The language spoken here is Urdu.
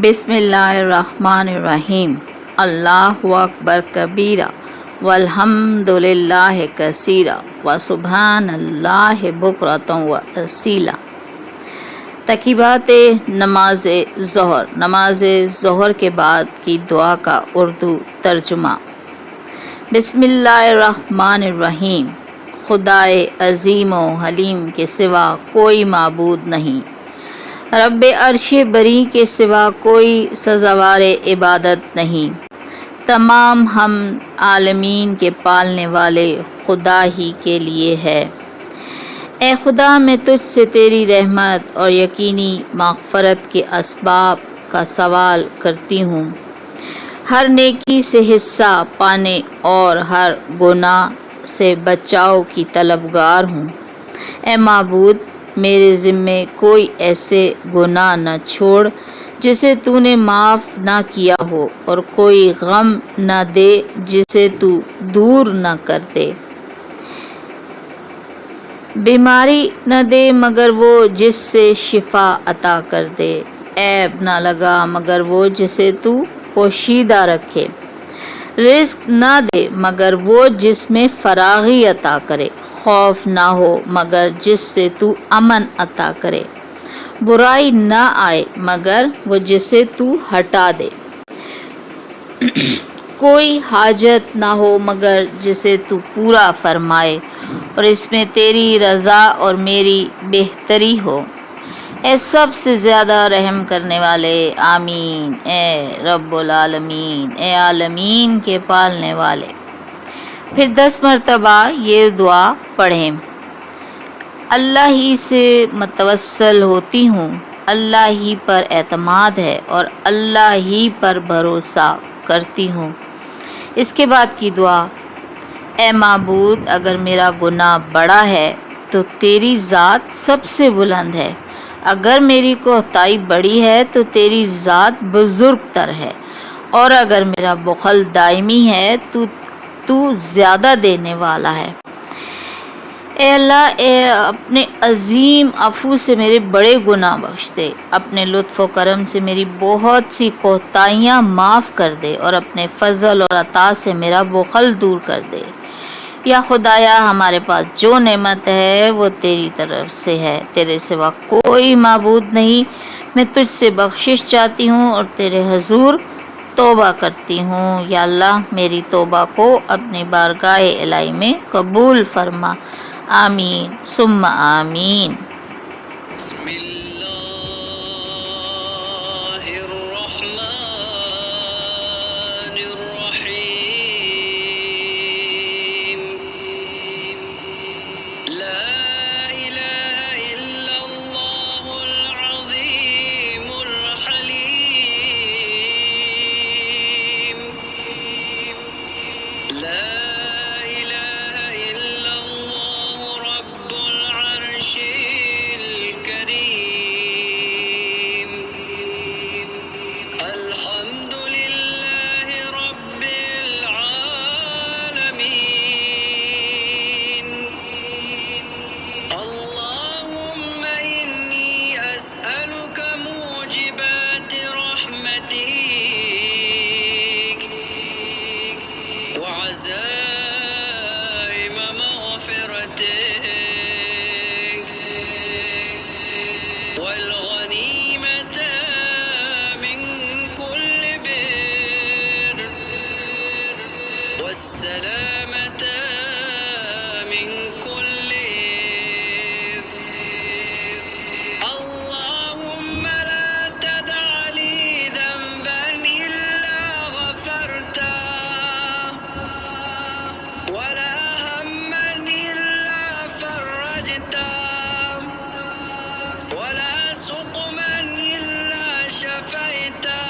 بسم اللہ الرحمن الرحیم۔ اللہ اکبر کبیرہ والحمد للہ کثیرہ وسبحان اللہ بکرۃ واصیلا۔ ترکیبات نماز ظہر۔ نماز ظہر کے بعد کی دعا کا اردو ترجمہ۔ بسم اللہ الرحمن الرحیم۔ خدائے عظیم و حلیم کے سوا کوئی معبود نہیں، رب عرش بری کے سوا کوئی سزاوار عبادت نہیں، تمام حمد عالمین کے پالنے والے خدا ہی کے لیے ہے۔ اے خدا، میں تجھ سے تیری رحمت اور یقینی مغفرت کے اسباب کا سوال کرتی ہوں، ہر نیکی سے حصہ پانے اور ہر گناہ سے بچاؤ کی طلبگار ہوں۔ اے معبود، میرے ذمے کوئی ایسے گناہ نہ چھوڑ جسے تو نے معاف نہ کیا ہو، اور کوئی غم نہ دے جسے تو دور نہ کر دے، بیماری نہ دے مگر وہ جس سے شفا عطا کر دے، عیب نہ لگا مگر وہ جسے تو پوشیدہ رکھے، رزق نہ دے مگر وہ جس میں فراغی عطا کرے، خوف نہ ہو مگر جس سے تو امن عطا کرے، برائی نہ آئے مگر وہ جسے تو ہٹا دے، کوئی حاجت نہ ہو مگر جسے تو پورا فرمائے، اور اس میں تیری رضا اور میری بہتری ہو۔ اے سب سے زیادہ رحم کرنے والے، آمین۔ اے رب العالمین، اے عالمین کے پالنے والے۔ پھر 10 مرتبہ یہ دعا پڑھیں۔ اللہ ہی سے متوسل ہوتی ہوں، اللہ ہی پر اعتماد ہے اور اللہ ہی پر بھروسہ کرتی ہوں۔ اس کے بعد کی دعا۔ اے معبود، اگر میرا گناہ بڑا ہے تو تیری ذات سب سے بلند ہے، اگر میری کوتاہی بڑی ہے تو تیری ذات بزرگ تر ہے، اور اگر میرا بخل دائمی ہے تو زیادہ دینے والا ہے۔ اے اللہ، اپنے عظیم عفو سے میرے بڑے گناہ بخش دے، اپنے لطف و کرم سے میری بہت سی کوتاہیاں معاف کر دے، اور اپنے فضل اور عطا سے میرا بخل دور کر دے۔ یا خدایا، ہمارے پاس جو نعمت ہے وہ تیری طرف سے ہے، تیرے سوا کوئی معبود نہیں۔ میں تجھ سے بخشش چاہتی ہوں اور تیرے حضور توبہ کرتی ہوں۔ یا اللہ، میری توبہ کو اپنی بارگاہ الہی میں قبول فرما، آمین ثم آمین۔ بسم اللہ الرحمن الرحیم۔ لا الہ الا اللہ العظیم الحلیم۔ لا وعزائم مغفرتك والغنيمة من كل بر والسلامة من كل إثم، اللهم لا تدع لي ذنبا إلا غفرته، ولا هما إلا فرجته، ولا سقما إلا شفيته،